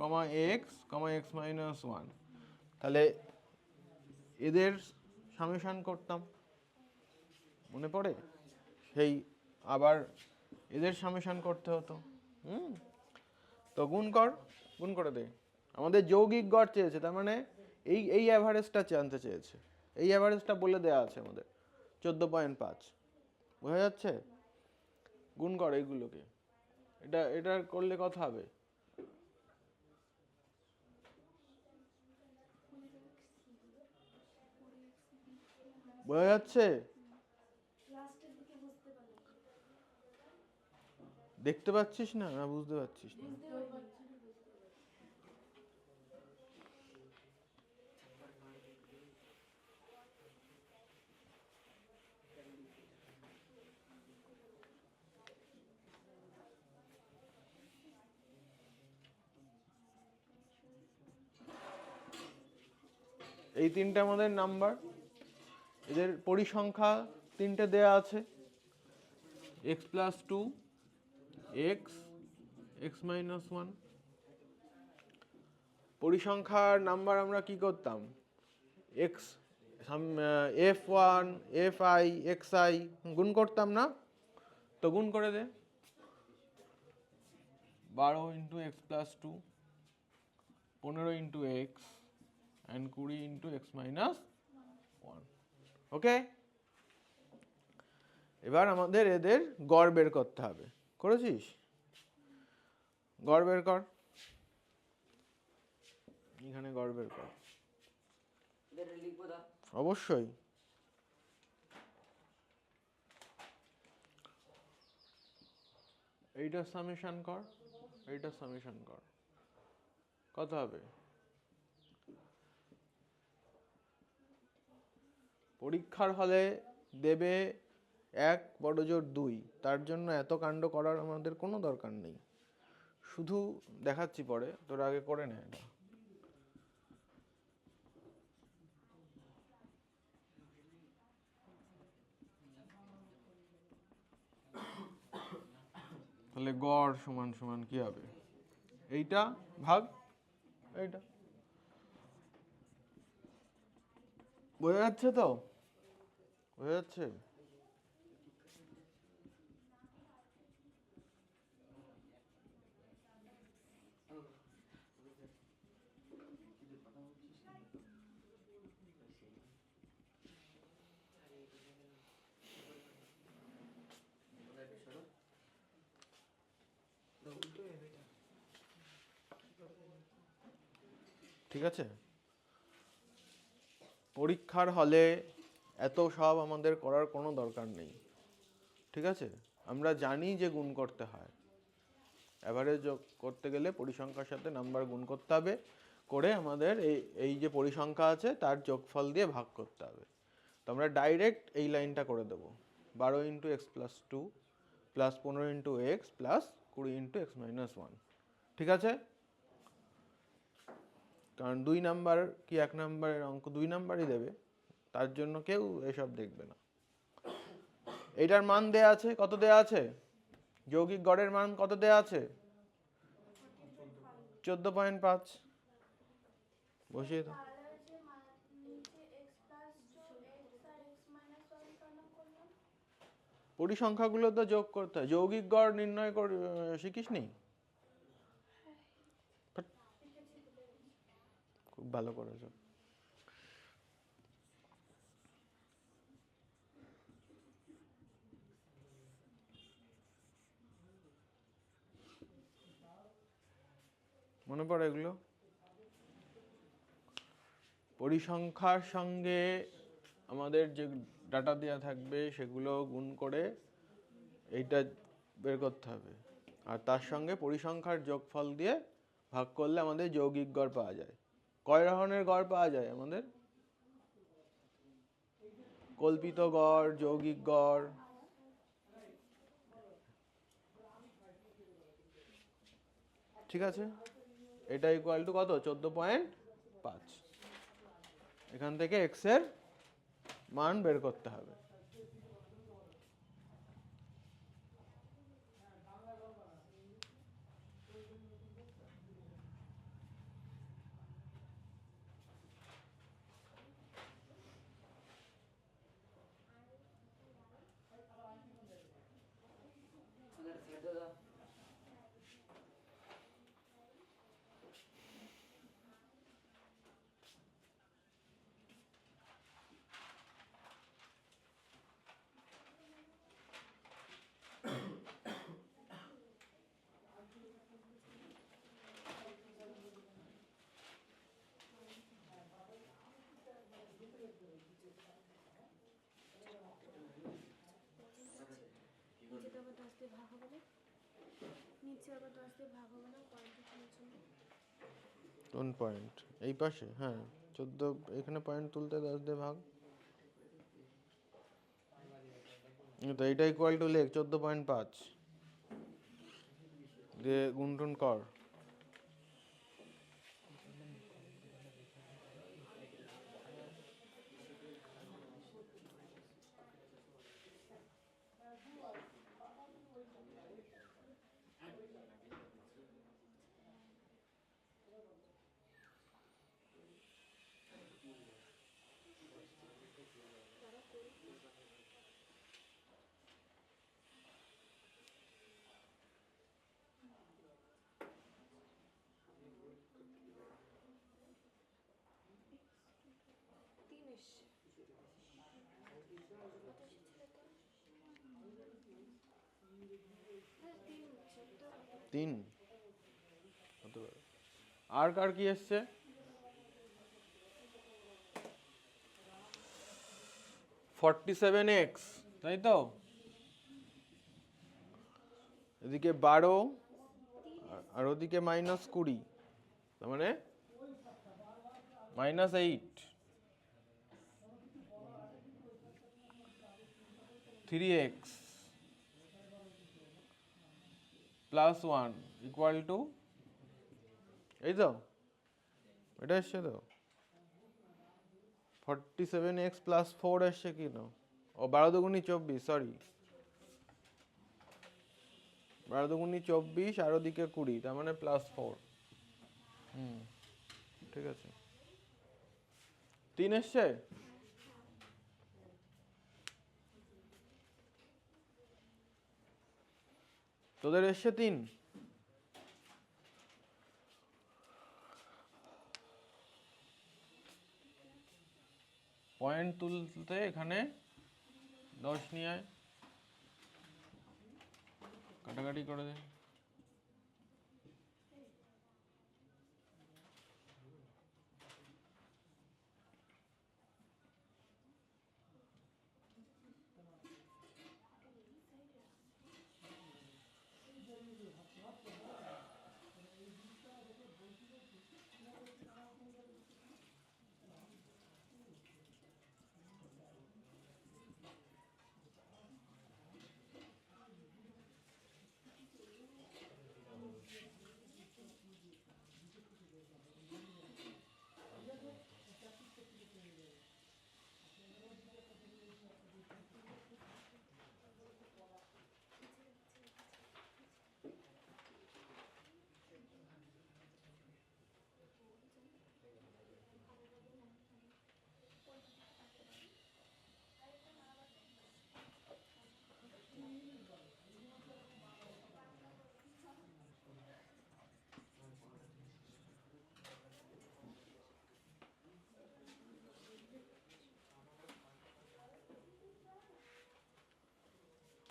Comma x minus one. তাহলে এদের summation করতাম, মনে পড়ে? সেই আবার এদের সামেশান করতে হতো। তো গুণ করে দে। আমাদের যৌগিক গড় চেয়েছে, তার মানে এই অ্যাভারেজটা জানতে চেয়েছে। এই অ্যাভারেজটা বলে দেওয়া আছে আমাদের 14.5। বোঝা যাচ্ছে? গুণ কর এইগুলোকে। এটা করলে কত হবে? বোঝা যাচ্ছে? দেখতে পাচ্ছিস না, না বুঝতে পারছিস না? এই তিনটে আমাদের নাম্বার, এদের পরিসংখ্যা তিনটে দেয়া আছে, x plus two, x minus one. পরিসংখ্যার নাম্বার আমরা কি করতাম? এক্স F1 Fi xi গুণ করতাম না? তো গুণ করে দে। 12 into x plus two, 15 into x and 20 into x minus one. Okay, এবার আমাদের এদের গড় বের করতে হবে। করেছিস? গড় বের কর, এখানে গড় বের কর। অবশ্যই। এইটা সামেশন কর, এইটা সামেশন কর, কত হবে? পরীক্ষার হলে দেবে 1 বড় জোর 2, তার জন্য এত কাণ্ড করার আমাদের কোনো দরকার নেই। শুধু দেখাচ্ছি পরে, তোর আগে করে নে এটা। তাহলে গড় সমান সমান কি হবে? এইটা ভাগ এইটা। বোঝা যাচ্ছে তো? বোঝা যাচ্ছে? ঠিক আছে, পরীক্ষার হলে এত সব আমাদের করার কোনো দরকার নেই। ঠিক আছে, আমরা জানি যে গুণ করতে হয়। অ্যাভারেজ যোগ করতে গেলে পরিসংখ্যার সাথে নাম্বার গুণ করতে হবে, করে আমাদের এই যে পরিসংখ্যা আছে তার যোগফল দিয়ে ভাগ করতে হবে। তো আমরা ডাইরেক্ট এই লাইনটা করে দেবো, 12 into x plus two plus 15 into x plus 20 into x minus one. ঠিক আছে, কারণ 2 নাম্বার কি 1 নাম্বারের অঙ্ক 2 নাম্বারই দেবে, তার জন্য কেউ এসব দেখবে না। এইটার মান দেয়া আছে, কত দেয়া আছে? যৌগিক গড়ের মান কত দেয়া আছে? 14.5। বসিয়ে দাও। পরিসংখ্যাগুলো তো যোগ করতে হয়, যৌগিক গড় নির্ণয় শিখিস নি? খুব ভালো করেছ। মনে পড়ে এগুলো? পরিসংখ্যার সঙ্গে আমাদের যে ডাটা দেওয়া থাকবে সেগুলো গুণ করে এইটা বের করতে হবে, আর তার সঙ্গে পরিসংখ্যার যোগফল দিয়ে ভাগ করলে আমাদের যৌগিক গড় পাওয়া যায়। কয় ধরনের গড় পাওয়া যায় আমাদের? কল্পিত গড়, যৌগিক গড়। ঠিক আছে, এটা ইকুয়াল টু কত? 14.5। এখান থেকে এক্স এর মান বের করতে হবে। আবার 10 দিয়ে ভাগ হবে না, নিচে আবার 10 দিয়ে ভাগ হবে না পয়েন্টের জন্য। কোন পয়েন্ট? এই পাশে? হ্যাঁ 14, এখানে পয়েন্ট তুলতে 10 দিয়ে ভাগ, তো এইটা ইকুয়াল টু লেখ 14.5 দিয়ে গুণটুন কর। তিন এসছে, কত এসেছিল তো? হ্যাঁ 3 হচ্ছে তো। 3 হতে পারে। আর কার কি এসছে? 47x, তাই তো? এদিকে 12 আর ওদিকে -20, তার মানে -8, 3x +1 ইকুয়াল টু, এই তো এটা এসছে তো 47x + 4 এসছে কি না? ও 12 দুগুণি 24, সরি 12 দুগুণি 24 আর ওদিকে 20, তার মানে +4। ঠিক আছে, 3 এসছে। তোদের এসছে 3। পয়েন্ট তুলতে এখানে 10 নিয়ে আয়, কাটাকাটি করে দে।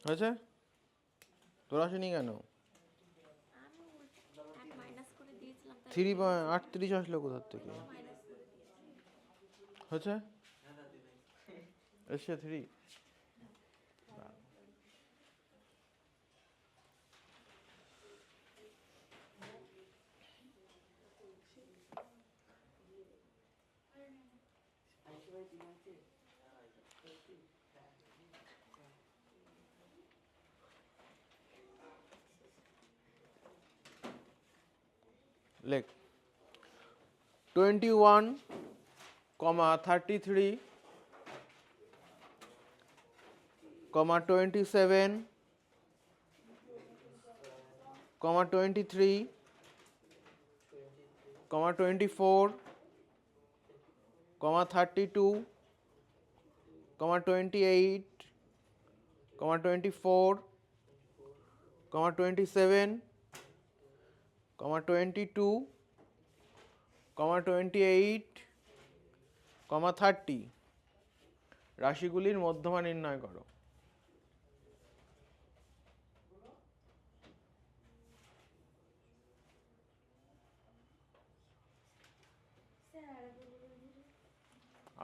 হয়েছে? তোর আসেনি কেন? আমি এক মাইনাস করে দিয়েছিলাম, তাই 3.38 আসলো কোথার থেকে? মাইনাস করে দিয়েছি। হয়েছে, এসছে 3। লেখ 21, 33, 27, 23, 24, 32, 28, 24, 27, 22, 28, 30। রাশিগুলির মধ্যমা নির্ণয় করো।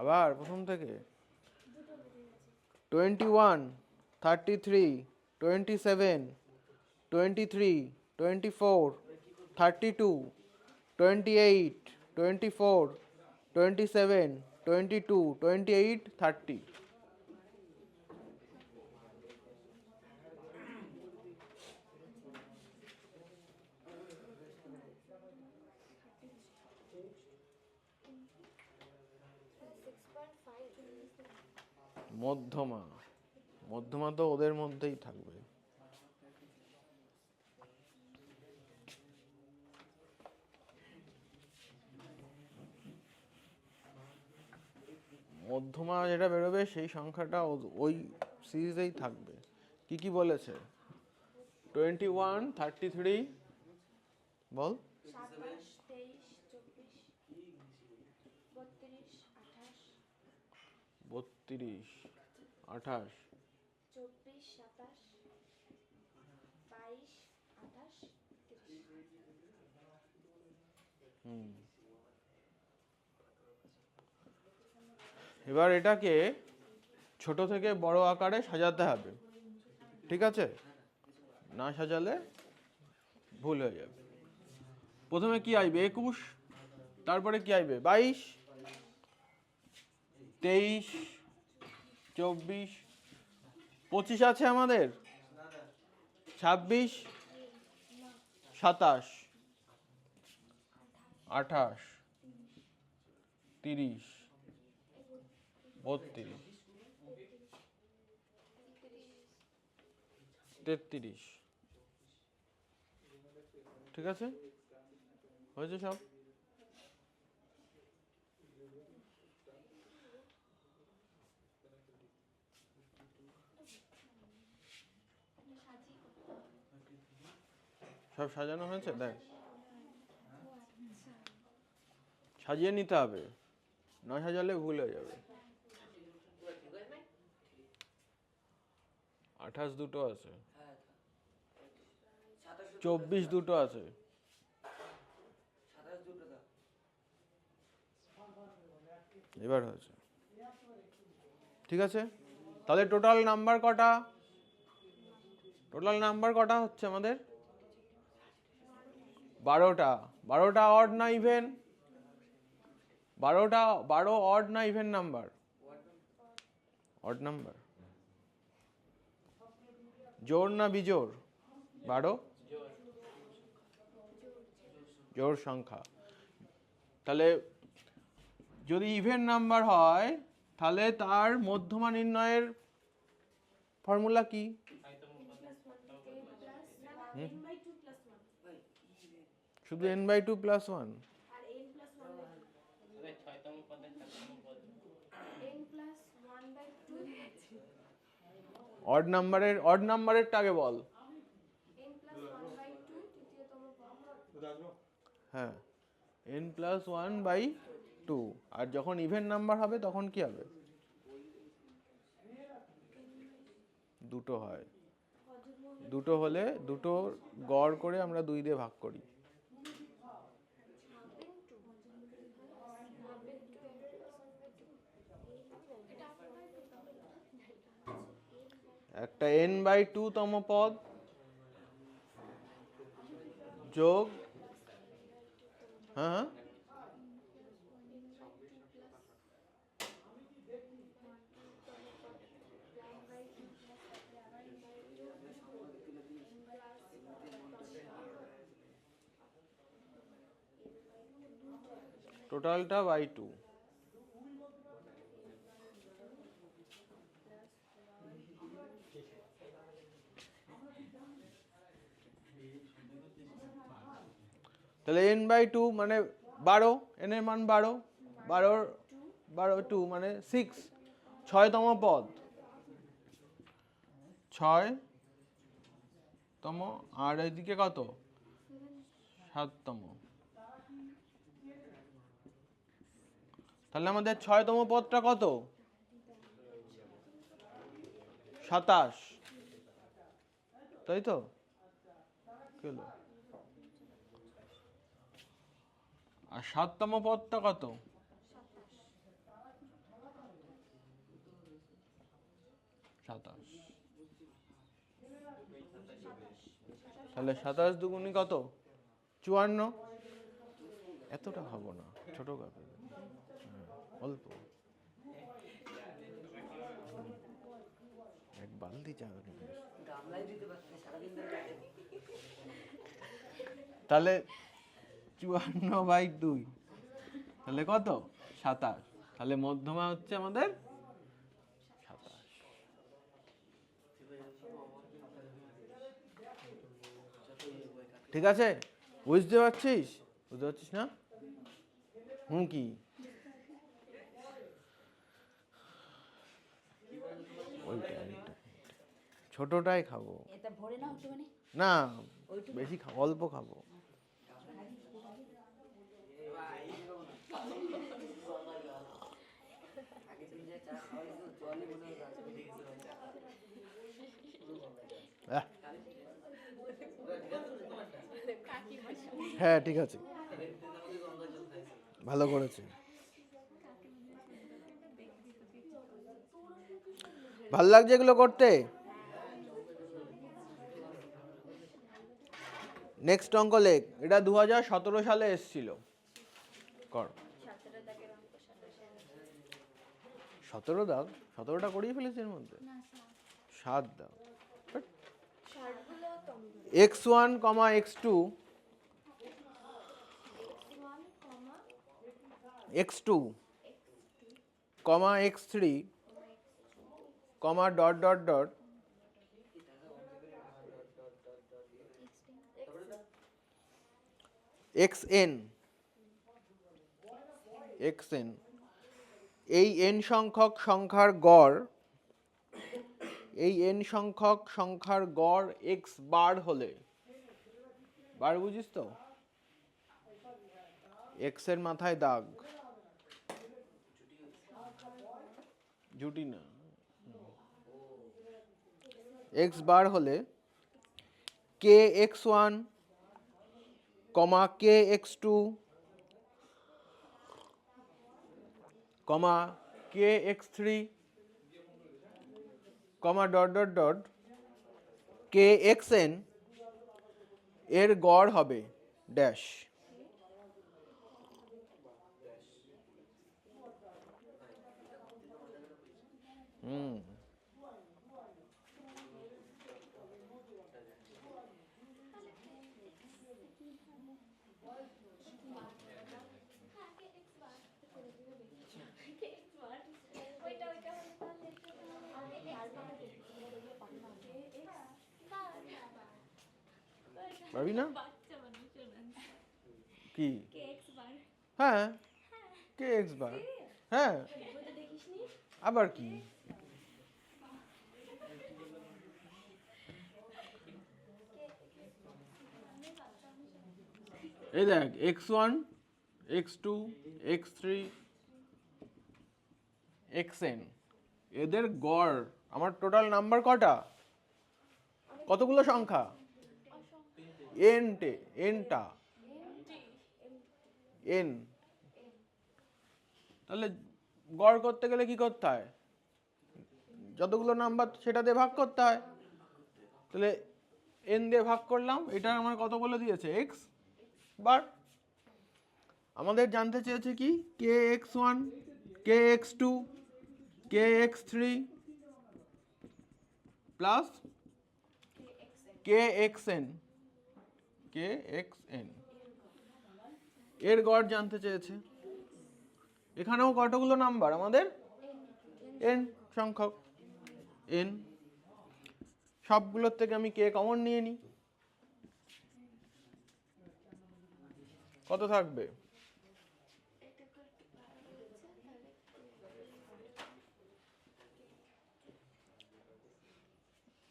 আবার প্রথম থেকে 21, 33, 27, 23, 24, 32, 28, 24, 27, 22, 28, 30. মধ্যমা, মধ্যমা তো ওদের মধ্যেই থাকবে। মধ্যমা যেটা বেরোবে সেই সংখ্যাটা ওই সিরিজেই থাকবে। কি কি বলেছে? 21, 33, বল। 27, 23, 24, 32, 28, 32, 28, 24, 27, 22, 28, 30। এবার এটাকে ছোট থেকে বড় আকারে সাজাতে হবে, ঠিক আছে? না সাজালে ভুল হয়ে যাবে। প্রথমে কি আসবে? 21, তারপরে কি আসবে? 22, 23, 24, 25 আছে আমাদের, 26, 27, 28, 30, 32, 33। ঠিক আছে, হয়েছে সব? সব সাজানো হয়েছে? দেখ, সাজিয়ে নিতে হবে, না সাজালে ভুল হয়ে যাবে। 28 দুটো আছে, 24 দুটো আছে, এবার হয়েছে। ঠিক আছে, তাহলে টোটাল নাম্বার কটা? টোটাল নাম্বার কটা হচ্ছে আমাদের? 12টা। 12টা অড না ইভেন? 12 অড না ইভেন নাম্বার? Odd number. জোড় না বিজোড়? 12 জোড় সংখ্যা। তাহলে যদি ইভেন নাম্বার হয় তাহলে তার মধ্যমা নির্ণয়ের ফর্মুলা কি? শুধু n/2 + 1? আর n plus 1/2 অড নাম্বারেরটা আগে বল। n plus 1/2 তৃতীয়তম পদ। হ্যাঁ, n + 1/2। আর যখন ইভেন নাম্বার হবে তখন কি হবে? দুটো হয়। দুটো হলে দুটো গড় করে আমরা 2 দিয়ে ভাগ করি। একটা n/2 তম পদ যোগ, হ্যাঁ, টোটালটা /2। তাহলে n/2 মানে 12, n এর মান 12, 2 মানে 6, 6তম পদ, 6তম। আর এইদিকে কত? 7তম। তাহলে আমাদের 6তম পদটা কত? 27, তাই তো? কি হলো? আর 7তম পদটা কত? 27। তাহলে 27 দুগুণী কত? 54। এতটা খাবো না, ছোট কাপে, অল্প, এক বালতি চা নিয়ে এসো। তাহলে 54/2, তাহলে কত? 27। তাহলে মধ্যমা হচ্ছে আমাদের 27। ঠিক আছে, বুঝতে পারছিস? বুঝতে পারছিস না? কি ওইটা ওইটা ছোটটাই খাবো। এটা ভরে নাও একটুখানি। না, বেশি খাবো, অল্প খাবো। আহ, হ্যাঁ ঠিক আছে, ভালো করেছে। ভাল লাগছে এগুলো করতে। নেক্সট অঙ্ক লেখ, এটা 2017 সালে এসেছিল। কর। 17 দাগ, 17টা করিয়ে ফেলেছে এর মধ্যে। 7 দাগ। x1, x2, x2, x3, dot dot dot xn, xn, এই n সংখ্যক সংখ্যার গড়, এই n সংখ্যক সংখ্যার গড় x বার হলে, বার বুঝিস তো, x এর মাথায় দাগ, জুটি না, x বার হলে kx1, kx2, kx3, dot dot dot kxn এর গড় হবে ড্যাশ। পারবি না কি? হ্যাঁ, kx বার, হ্যাঁ, আবার কি? এই দেখ, x1, x2, x3, xn এদের গড়, আমার টোটাল নাম্বার কটা? কতগুলো সংখ্যা? nটা, n। তাহলে গড় করতে গেলে কি করতে হয়? যতগুলো নাম্বার সেটা দিয়ে ভাগ করতে হয়। তাহলে n দিয়ে ভাগ করলাম, এটা আমার কত বলে দিয়েছে? x বার। আমাদের জানতে চেয়েছে কি? kx1, kx2, kx3 plus kxn, এর গড় জানতে চেয়েছে। এখানেও কতগুলো নাম্বার আমাদের? n সংখ্যক, n। সবগুলোর থেকে আমি k কমন নিয়ে নিই, কত থাকবে?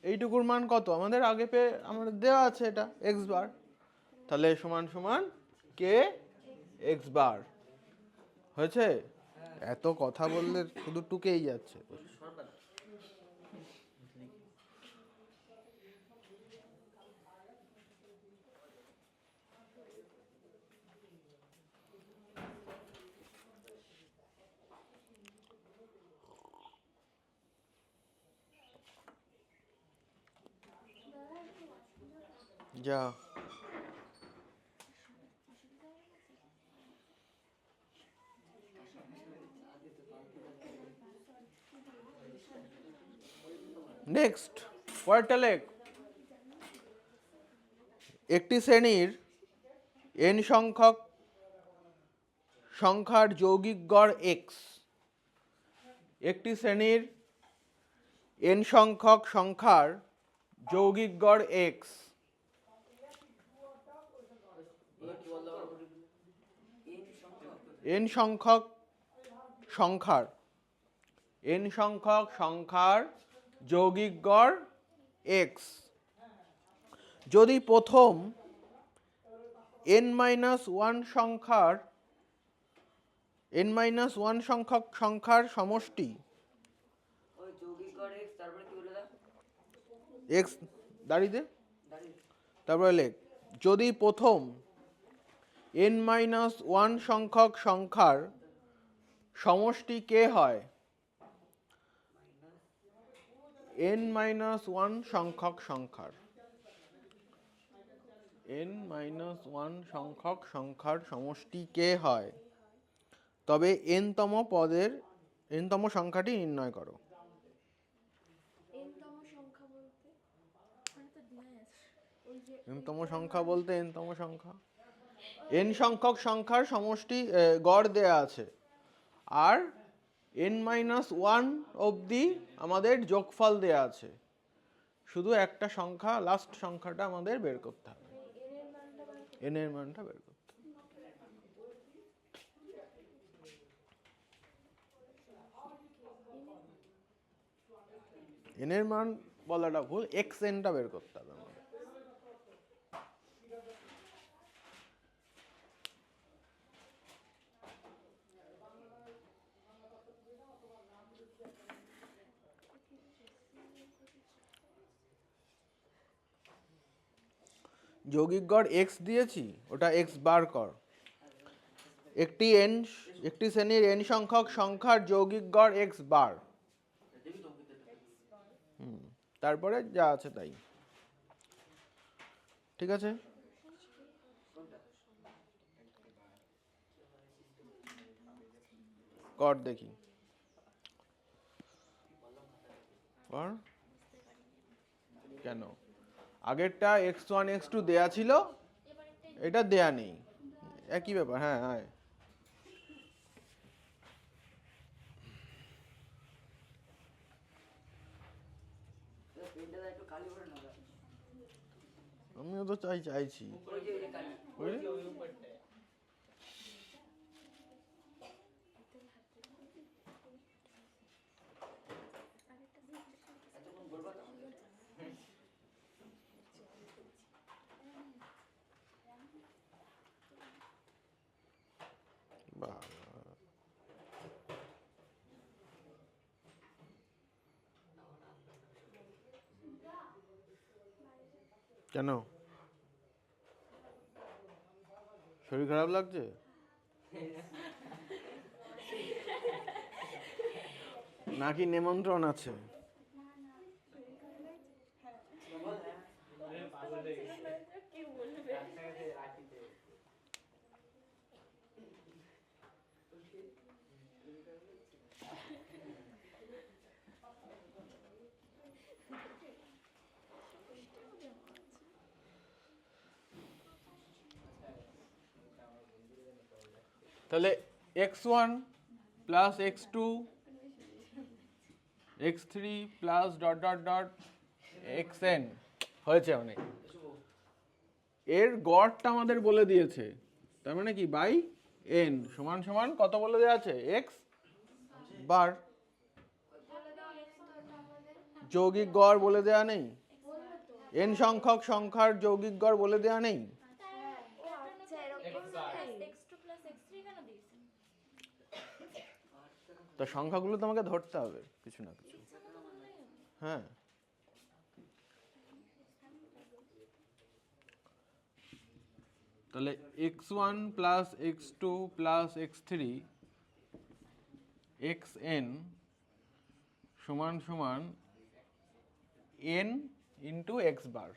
এইটুকুর মান কত আমাদের? আগে আমাদের দেওয়া আছে এটা x বার, তাহলে সমান সমান k x বার। হয়েছে? এত কথা বললে শুধু টুকেই যাচ্ছে। যা নেক্সট পরেরটা লেখ। একটি শ্রেণীর n সংখ্যক সংখ্যার যৌগিক গড় x। একটি শ্রেণীর n সংখ্যক সংখ্যার যৌগিক গড় x। n সংখ্যক সংখ্যার যৌগিক গড় x যদি প্রথম n-1 সংখ্যক সংখ্যার সমষ্টি x দাঁড়িয়ে দে, তারপরে লেখ যদি প্রথম n-1 সংখ্যক সংখ্যার সমষ্টি কে হয়। n-1 সংখ্যক সংখ্যার সমষ্টি কে হয়, তবে n-তম সংখ্যাটি নির্ণয় করো। n-তম সংখ্যা বলতে ওখানে তো দেয়াই আছে ওই যে n-তম সংখ্যা বলতে n-তম সংখ্যা n সংখ্যক সংখ্যার সমষ্টি গড় দেয়া আছে, আর n-1 অবধি আমাদের যোগফল দেয়া আছে, শুধু একটা সংখ্যা লাস্ট সংখ্যাটা আমাদের বের করতে হবে, n এর মানটা বের করতে হবে। n এর মান বলাটা ভুল, xn টা বের করতে হবে আমাদের। যৌগিক গড় x দিয়েছি, ওটা x বার কর। একটি শ্রেণীর n সংখ্যক সংখ্যার যৌগিক গড় x বার। তারপরে যা আছে তাই, ঠিক আছে। কর দেখি, কর। কেন আগেরটা x1 x2 দেয়া ছিল, এটা দেয়া নেই, একই ব্যাপার। হ্যাঁ হ্যাঁ আমিও তো চাইছি কেন শরীর খারাপ লাগছে? নাকি নিমন্ত্রণ আছে? তাহলে x1 plus x2 x3 plus dot dot dot xn হয়েছে অনেক। এর গড়টা আমাদের বলে দিয়েছে, তার মানে কি বাই n সমান সমান কত বলে দেওয়া আছে, x বার। যৌগিক গড় বলে দেওয়া নেই, n সংখ্যক সংখ্যার যৌগিক গড় বলে দেওয়া নেই। তো সংখ্যাগুলো তোমাকে ধরতে হবে কিছু না কিছু। হ্যাঁ তাহলে x1 plus x2 plus x3 xn সমান সমান n ইন্টু x বার,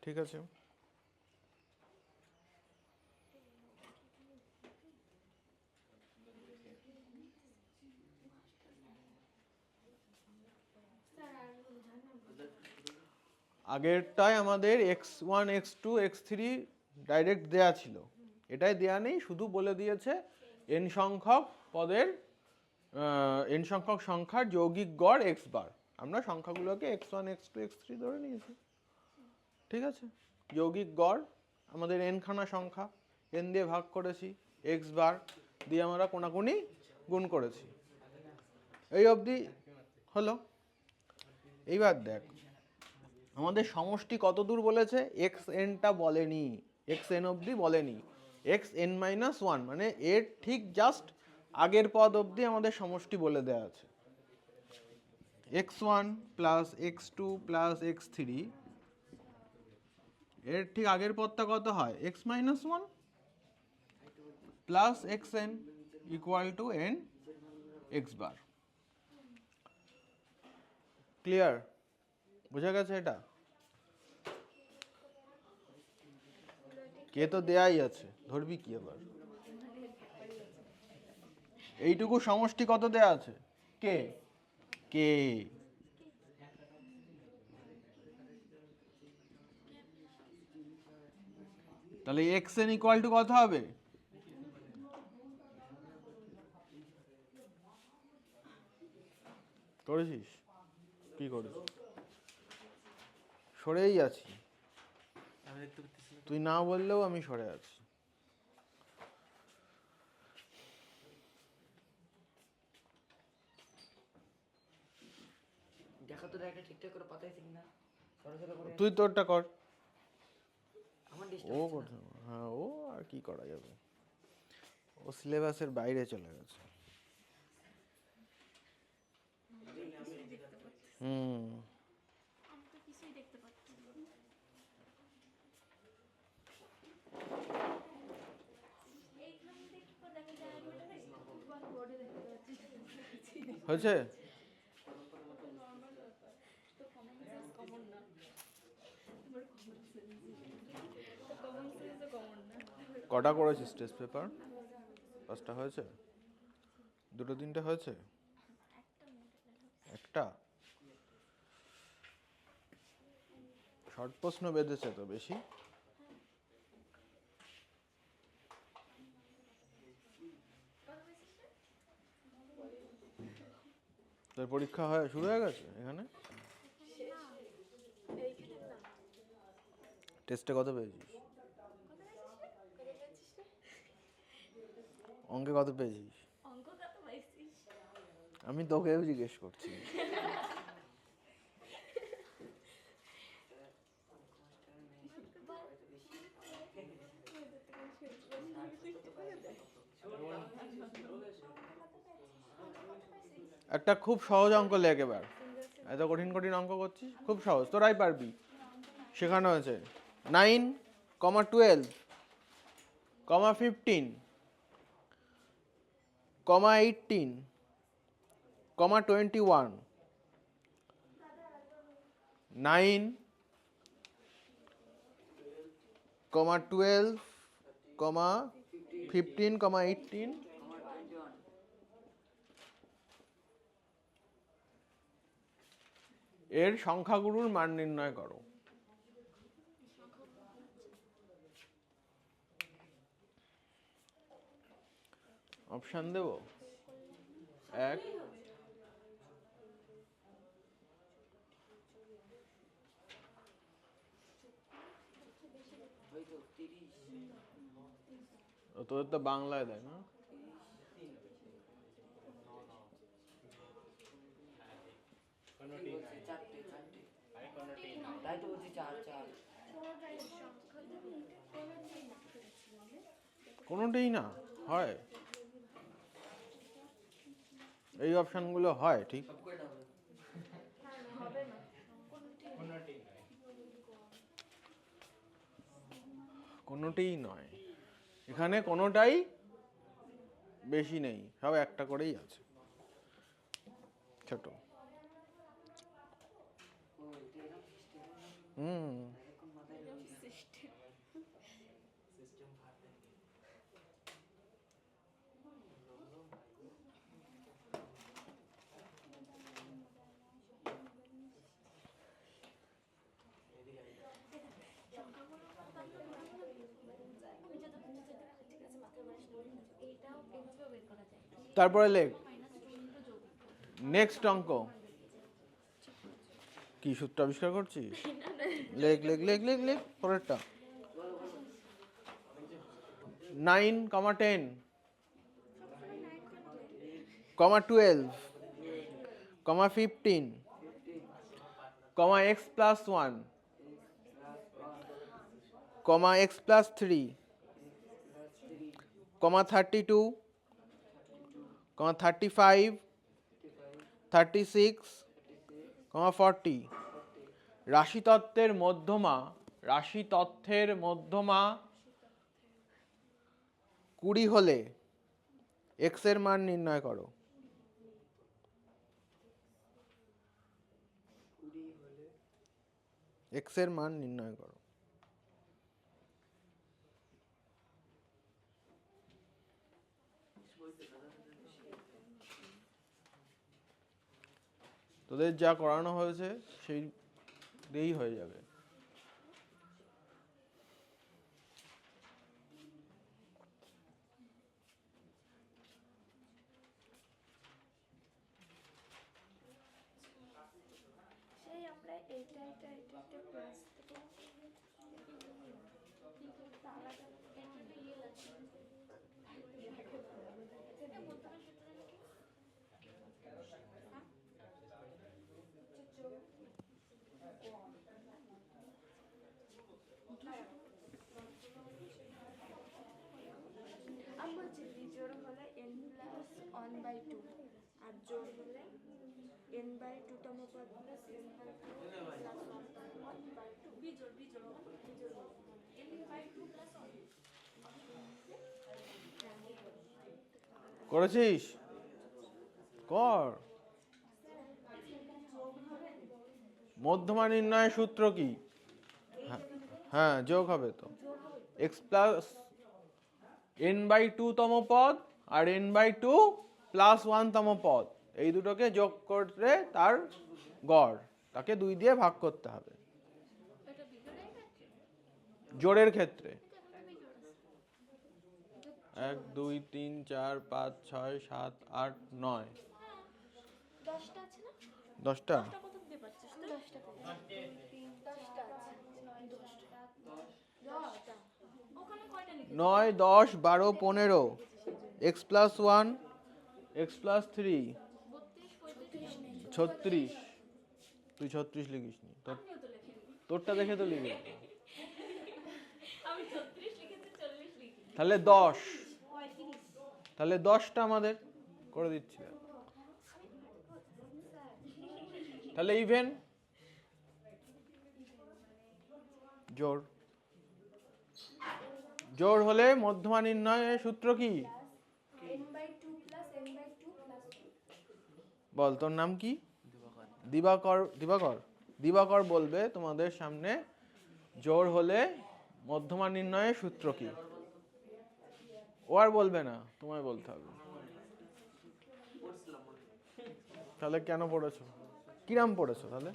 ঠিক ঠিক আছে। আগেরটায় আমাদের x1 x2 x3 ডাইরেক্ট দেয়া ছিল, এটাই দেয়া নেই, শুধু বলে দিয়েছে n সংখ্যক পদের n সংখ্যক সংখ্যার যৌগিক গড় x বার। আমরা সংখ্যাগুলোকে x1 x2 x3 ধরে নিয়েছি, ঠিক আছে। যৌগিক গড় আমাদের n খানা সংখ্যা, n দিয়ে ভাগ করেছি, x বার দিয়ে আমরা কোনাকুনি গুণ করেছি, এই অবধি হলো। এইবার দেখ আমাদের সমষ্টি কত দূর বলেছে, xn টা বলেনি, xn অবধি বলেনি, xn-1 মানে এর ঠিক জাস্ট আগের পদ অবধি আমাদের সমষ্টি বলে দেয়া আছে। x1 plus x2 plus x3 এর ঠিক আগের পদটা কত হয়, x-1 plus xn equal to n x bar. Clear? বোঝা গেছে এটা? কে তো দেয়াই আছে, ধরবি কি আবার? এইটুকু সমষ্টি কত দেয়া আছে, কে কে তাহলে xn ইকুয়াল টু কত হবে, করেছিস কি করেছিস? সরেই আছি, তুই না বললেও আমি সরে আছি। দেখা তো একটা ঠিকঠাক করে পাতাইছি কিনা, সরাসরি করে তুই তোরটা কর। আমার ও ডিস্টার্ব করছে না। হ্যাঁ ও আর কি করা যাবে, ও সিলেবাসের বাইরে চলে গেছে। হুম আমি তো কিছুই দেখতে পাচ্ছি না। এইখান থেকে তো দেখা যায় বোর্ডে দেখতে পাচ্ছি। হয়েছে? নর্মাল ব্যাপার তো কমন সেন্স কমন না, তোমার কমন সেন্স তো কমন সেন্স কমন না। কটা করেছিস টেস্ট পেপার? 5টা হয়েছে? 2টো 3টে হয়েছে? একটা শর্ট প্রশ্ন বেঁধেছে তো বেশি। তোর পরীক্ষা হয় শুরু হয়ে গেছে এখানে? টেস্টে কত পেয়েছিস? অঙ্কে কত পেয়েছিস? অঙ্ক কত পাইছিস? আমি তোকেও জিজ্ঞেস করছি। একটা খুব সহজ অঙ্ক লেখ এবার, এত কঠিন কঠিন অঙ্ক করছিস, খুব সহজ, তোরাই পারবি। শেখানো হয়েছে 9, 12, 15, 18, 21, 9, 12, 15, 18 এর সংখ্যাগুরুর মান নির্ণয় করো। অপশন দেব, 1, হয়তো 30, তোদের তো বাংলায় দেয় না? চারটে, তাই তো বলছি 4 কোনোটাই না হয়, এই অপশনগুলো হয় ঠিক, সব কয়টা হবে? হবে না, কোনোটাই নয়, এখানে কোনোটাই বেশি নেই, সব একটা করেই আছে ছোট। ও 13, হুম এখন মাথায় ঢুকছে। তারপরে লেখ নেক্সট অঙ্ক কি সূত্র আবিষ্কার করছিস লেখ লেখ লেখ লেখ লেখ পরেরটা 9, 10, 12, 15, x plus 1, x plus 3, 32, 35, 36, 40 রাশিতত্ত্বের মধ্যমা 20 হলে x এর মান নির্ণয় করো। x এর মান নির্ণয় করো। তোদের যা করানো হয়েছে সেই দিয়েই হয়ে যাবে। সেই আমরা এটা প্লাস আমি বলছি বিজোড় হলে n প্লাস 1/2 আর জোড় হলে n/2 তম পদ প্লাস n/2 প্লাস 1/2 বিজোড় n/2 প্লাস 1 করেছিস কর। মধ্যমা নির্ণয়ের সূত্র কি? হ্যাঁ যোগ হবে তো x প্লাস n/2 তম পদ আর n/2 প্লাস 1 তম পদ এই দুটোকে যোগ করে তার গড় তাকে 2 দিয়ে ভাগ করতে হবে এটা বিজোড়ের ক্ষেত্রে জোড়ের ক্ষেত্রে। এটা বিজোড় 1 2 3 4 5 6 7 8 9 10টা আছে না 10টা 10টা কত দিতে পারছিস তুই 10টা 10টা আছে 10টা ওখানে কয়টা লিখে 9 10 12 15 x প্লাস 1 x প্লাস 3 32 35 36 তুই 36 লিখিস নি আমিও তো লিখিনি তোরটা দেখে তো লিখবি আমি 36 লিখেছি 40 লিখি তাহলে 10 তাহলে 10টা আমাদের করে দিচ্ছি তাহলে ইভেন জোড় জোড় হলে মধ্যমা নির্ণয়ের সূত্র কি n/2 plus n/2 plus ball তোর নাম কি দিবাকর দিবাকর দিবাকর বলবে তোমাদের সামনে জোড় হলে মধ্যমা নির্ণয়ের সূত্র কি ও আর বলবে না তোমায় বলতে হবে তাহলে কেন পড়েছো কি নাম পড়েছো তাহলে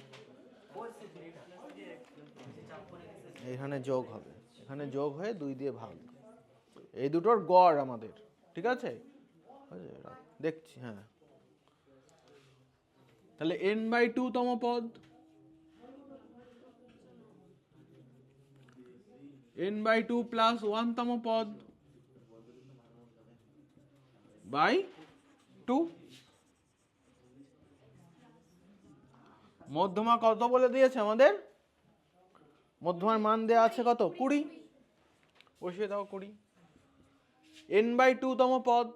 এখানে যোগ হবে এখানে যোগ হয়ে 2 দিয়ে ভাগ এই দুটোর গড় আমাদের ঠিক আছে দেখছি হ্যাঁ তাহলে n/2 তম পদ n/2 প্লাস 1 তম পদ বাই 2 মধ্যমা কত বলে দিয়েছে আমাদের মধ্যমার মান দেয়া আছে কত 20 বসিয়ে দাও 20 n/2 তম পদ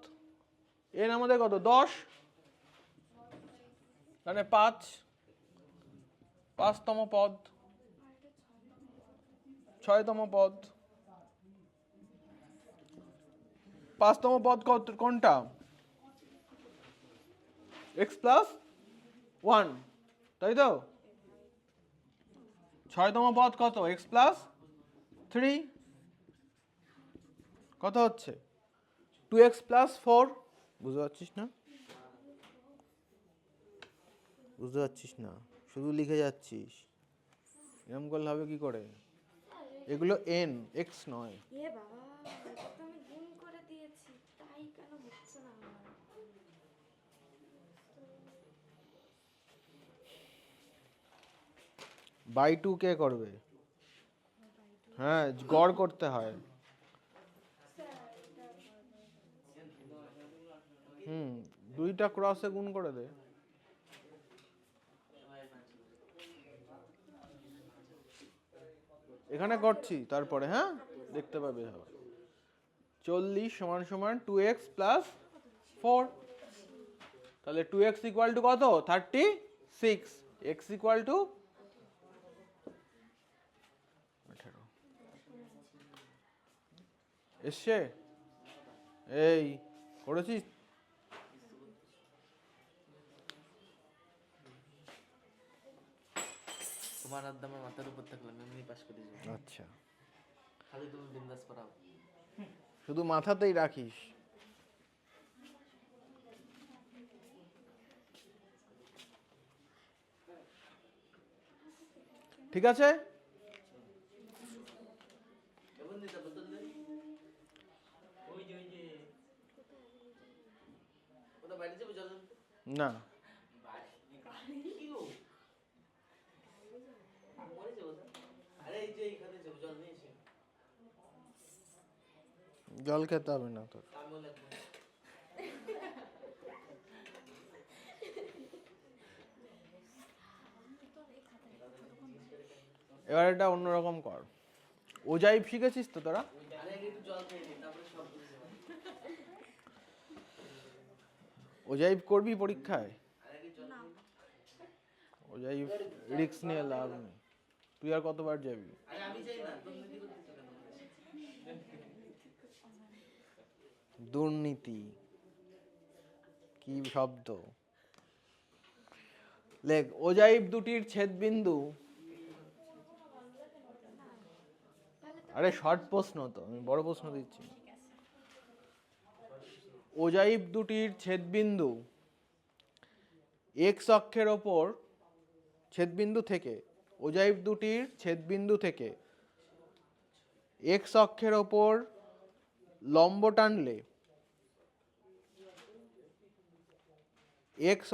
n আমাদের কত 10 মানে 5 তম পদ 6 তম পদ 5 তম পদ কোনটা x প্লাস 1 তাই তো 6 তম পদ কত x প্লাস 3 কত হচ্ছে 2x প্লাস 4 বুঝতে পারছিস না শুধু লিখে যাচ্ছিস এরকম করলে হবে কি করে এগুলো n x নয় এ বাবা এটা তো আমি গুণ করে দিয়েছি তাই বাই কেন হচ্ছে না আমার? বাই টু কে করবে? হ্যাঁ, গড় করতে হয়। দুইটা ক্রসে গুণ করে দে। এখানে করছি তারপরে, হ্যাঁ দেখতে পাবে হবে। 40 সমান সমান 2x প্লাস 4। তাহলে 2x ইকুয়াল টু কত? 36। x equal to 18। এসছে? এই করেছিস? তোমার হাত আমার মাথার উপর থাকলাম এমনি পাস করে যাবো। আচ্ছা, খালি তুমি বিন্দাস করাও। শুধু মাথাতেই রাখিস। ঠিক আছে? কেমন দিতে বদল দে। ওই যে ওটা বাইরে যাবে জল আনতে? না, মরে যাবো তো। আরে এই যে এইখানে যাবো জল নিয়ে এসে। জল খেতে হবে না তোর। আমিও লাগবো না। এবার এটা অন্যরকম কর। ওজাইব শিখেছিস তো তোরা? আরে আগে একটু জল খেয়ে নি তারপরে সব বুঝে যাবো। ওজাইব করবি পরীক্ষায়? আরে আগে জল না, ওজাইব রিস্ক নিয়ে লাভ নেই। তুই আর কতবার যাবি? আরে আমি চাই না তুমি কি করতেছো কেন? দুর্নীতি কি শব্দ! লেখ ওজাইব দুটির ছেদবিন্দু। আরে শর্ট প্রশ্ন তো, আমি বড় প্রশ্ন দিচ্ছি। ওজাইব দুটির ছেদবিন্দু এক্স অক্ষের ওপর ছেদবিন্দু থেকে, ওজাইব দুটির ছেদবিন্দু থেকে এক্স অক্ষের ওপর লম্ব টানলে এক্স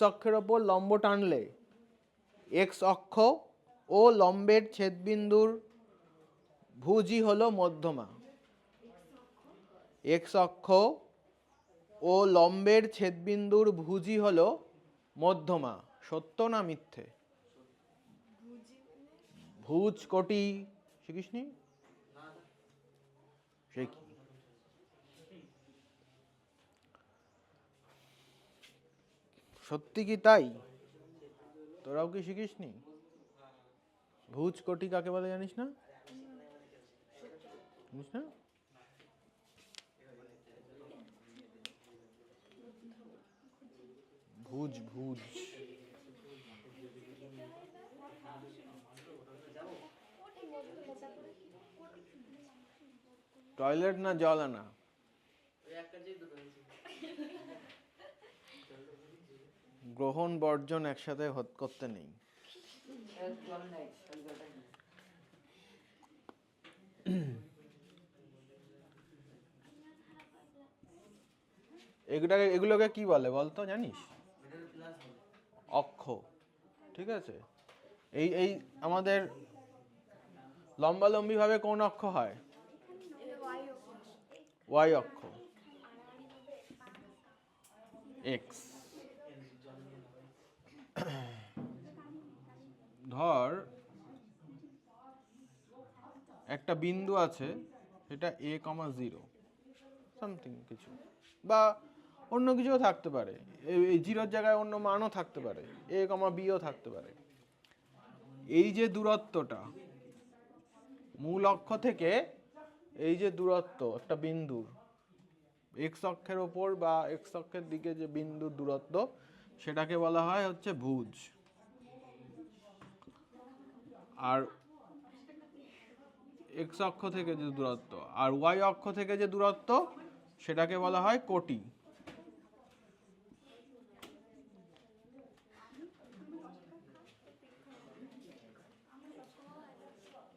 অক্ষের ওপর লম্ব টানলে এক্স অক্ষ ও লম্বের ছেদবিন্দুর ভুজই হলো মধ্যমা। এক্স অক্ষ ও লম্বের ছেদবিন্দুর ভুজই হলো মধ্যমা। সত্য না মিথ্যে? ভুজ কোটি শিখিসনি? সে কি? সত্যি কি তাই? তোরাও কি শিখিসনি? ভুজ কোটি কাকে বলে জানিস না? জানিস না? ভুজ ভুজ টয়লেট না জল আনা? ওই এক কাজেই দুটো হয়েছে। গ্রহণ বর্জন একসাথে করতে নেই। জল নাই জলটা কি? এগুলোকে কি বলে বলতো, জানিস? এটার প্লাস হবে। অক্ষ। ঠিক আছে, এই এই আমাদের লম্বালম্বি ভাবে কোন অক্ষ হয়? ওয়াই অক্ষ। এক্স। ধর একটা বিন্দু আছে, এটা a, 0 সামথিং কিছু, বা অন্য কিছুও থাকতে পারে। এই জিরোর জায়গায় অন্য মানও থাকতে পারে, a, bও থাকতে পারে। এই যে দূরত্বটা মূল অক্ষ থেকে, এই যে দূরত্ব একটা বিন্দুর এক্স অক্ষের ওপর বা এক্স অক্ষের দিকে যে বিন্দুর দূরত্ব, সেটাকে বলা হয় হচ্ছে ভুজ। আর এক্স অক্ষ থেকে যে দূরত্ব আর ওয়াই অক্ষ থেকে যে দূরত্ব, সেটাকে বলা হয় কোটি।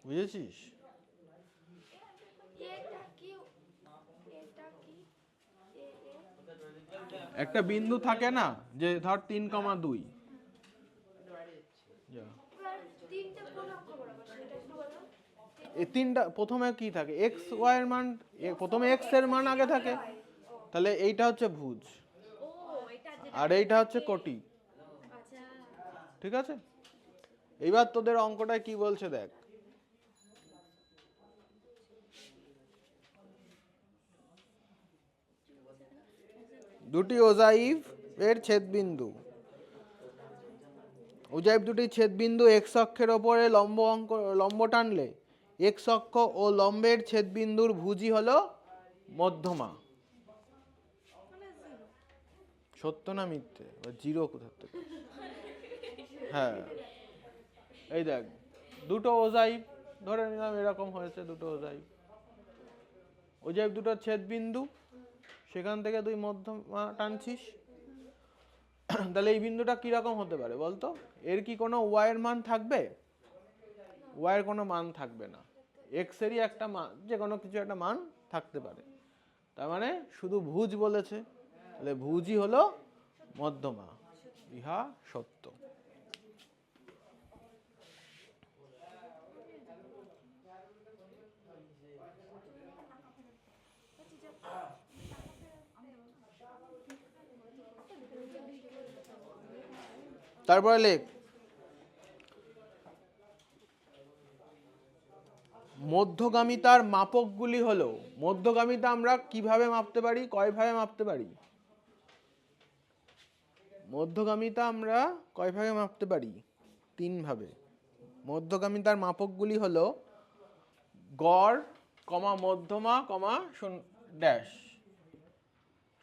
বুঝেছিস? একটা বিন্দু থাকে না যে ধর 3,2 তিনটা কোন অক্ষ বরাবর সেটা একটু বলো। এই তিনটা প্রথমে কি থাকে এক্স ওয়াই এর মান প্রথমে এক্স এর মান আগে থাকে, তাহলে এইটা হচ্ছে ভুজ ও এটা যেটা আর এইটা হচ্ছে কোটি। আচ্ছা ঠিক আছে, এইবার তোদের অঙ্কটায় কি বলছে দেখ। দুটি ওজাইভ এর ছেদবিন্দু, ওজাইভ দুটি ছেদবিন্দু এক্স অক্ষের ওপরে লম্ব টানলে এক্স অক্ষ ও লম্বের ছেদবিন্দুর ভুজই হলো মধ্যমা। সত্য না মিথ্যে? জিরো কোথা থেকে? হ্যাঁ, এই দেখ দুটো ওজাইভ ধরে নিলাম এরকম হয়েছে, দুটো ওজাইভ, ওজাইভ দুটো ছেদবিন্দু, সেখান থেকে তুই মধ্যমা টানছিস, তাহলে এই বিন্দুটা কিরকম হতে পারে বলতো? এর কি কোনো ওয়াই এর মান থাকবে? ওয়াই এর কোনো মান থাকবে না, এক্স এরই একটা মান, যে কোনো কিছু একটা মান থাকতে পারে। তার মানে শুধু ভুজ বলেছে, তাহলে ভুজই হলো মধ্যমা, ইহা সত্য। তারপরে লেখ মধ্যগামিতার মাপকগুলি হলো, মধ্যগামিতা আমরা কিভাবে মাপতে পারি, কয়ভাবে মাপতে পারি? মধ্যগামিতা আমরা কয়ভাবে মাপতে পারি? 3 ভাবে। মধ্যগামিতার মাপকগুলি হলো গড়, কমা মধ্যমা, কমা ড্যাশ,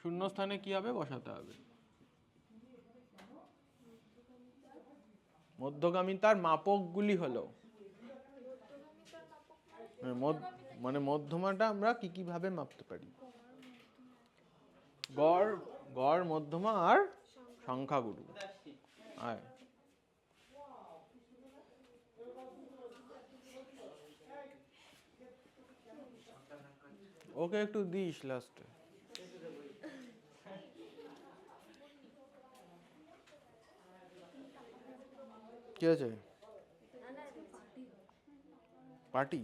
শূন্যস্থানে কি হবে বসাতে হবে। মধ্যগামিতার মাপকগুলি হলো, মানে মধ্যমাটা আমরা কি কি ভাবে মাপতে পারি? গড়, গড়, মধ্যমা আর সংখ্যাগুরু। আয় ওকে একটু দিস লাস্টে। কি আছে? পার্টি?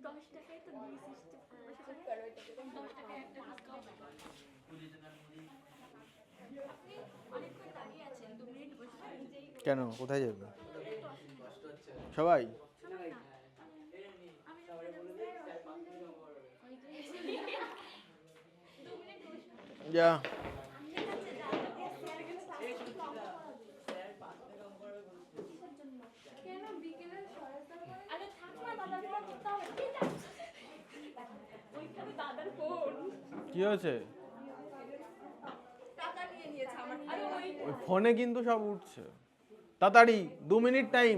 10 টাকায় তো দুই সিস্টেম করো, এটা 10 টাকায় একটা ডিসকাউন্ট। আপনি অনেকক্ষণ দাঁড়িয়ে আছেন, 2 মিনিট বসে নিজেই কেন, কোথায় যাবে সবাই? যা কি হয়েছে? ওই ফোনে কিন্তু সব উঠছে। তাড়াতাড়ি, 2 মিনিট টাইম।